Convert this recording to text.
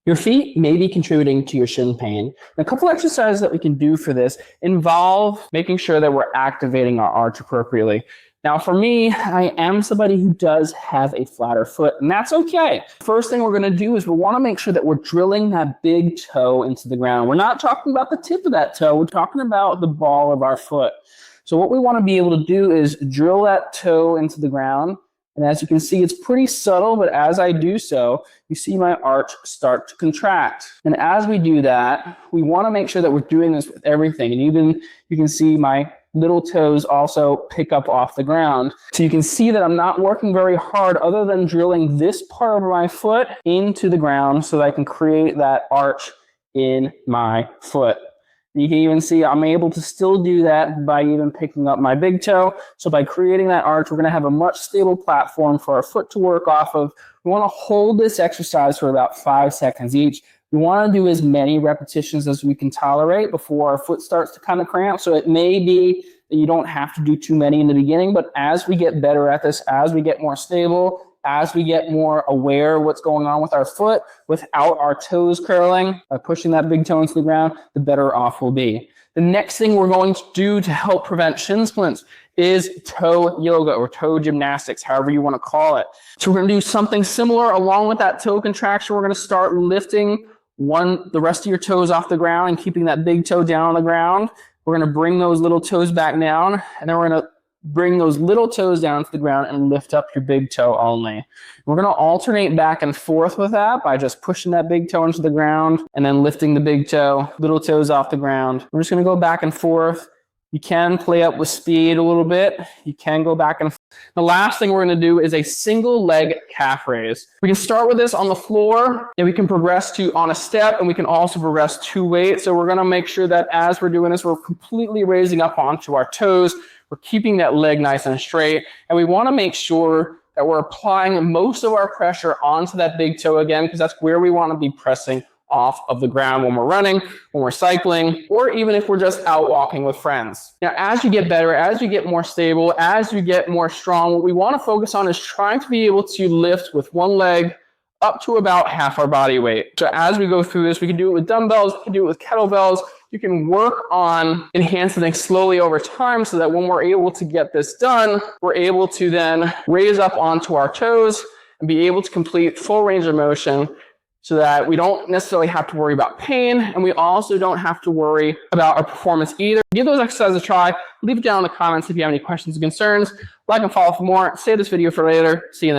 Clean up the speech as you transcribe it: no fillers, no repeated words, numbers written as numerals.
Your feet may be contributing to your shin pain. And a couple exercises that we can do for this involve making sure that we're activating our arch appropriately. Now, for me, I am somebody who does have a flatter foot, and that's okay. First thing we're going to do is we want to make sure that we're drilling that big toe into the ground. We're not talking about the tip of that toe. We're talking about the ball of our foot. So what we want to be able to do is drill that toe into the ground. And as you can see, it's pretty subtle, but as I do so, you see my arch start to contract. And as we do that, we want to make sure that we're doing this with everything. And even you can see my little toes also pick up off the ground. So you can see that I'm not working very hard other than drilling this part of my foot into the ground so that I can create that arch in my foot. You can even see I'm able to still do that by even picking up my big toe. So by creating that arch, we're going to have a much stable platform for our foot to work off of. We want to hold this exercise for about 5 seconds each. We want to do as many repetitions as we can tolerate before our foot starts to kind of cramp. So it may be that you don't have to do too many in the beginning, but as we get better at this, as we get more stable, as we get more aware of what's going on with our foot without our toes curling, by pushing that big toe into the ground, the better off we'll be. The next thing we're going to do to help prevent shin splints is toe yoga or toe gymnastics, however you want to call it. So we're going to do something similar along with that toe contraction. We're going to start lifting the rest of your toes off the ground and keeping that big toe down on the ground. We're going to bring those little toes back down, and then we're going to bring those little toes down to the ground and lift up your big toe only. We're going to alternate back and forth with that by just pushing that big toe into the ground and then lifting the big toe, little toes off the ground. We're just going to go back and forth. You can play up with speed a little bit. You can go back and forth. The last thing we're going to do is a single leg calf raise. We can start with this on the floor, and we can progress to on a step, and we can also progress to weight. So we're going to make sure that as we're doing this, we're completely raising up onto our toes. We're keeping that leg nice and straight, and we want to make sure that we're applying most of our pressure onto that big toe again, because that's where we want to be pressing off of the ground when we're running, when we're cycling, or even if we're just out walking with friends. Now, as you get better, as you get more stable, as you get more strong, what we want to focus on is trying to be able to lift with one leg up to about half our body weight. So as we go through this, we can do it with dumbbells, we can do it with kettlebells. You can work on enhancing things slowly over time so that when we're able to get this done, we're able to then raise up onto our toes and be able to complete full range of motion so that we don't necessarily have to worry about pain, and we also don't have to worry about our performance either. Give those exercises a try. Leave it down in the comments if you have any questions or concerns. Like and follow for more. Save this video for later. See you in the next.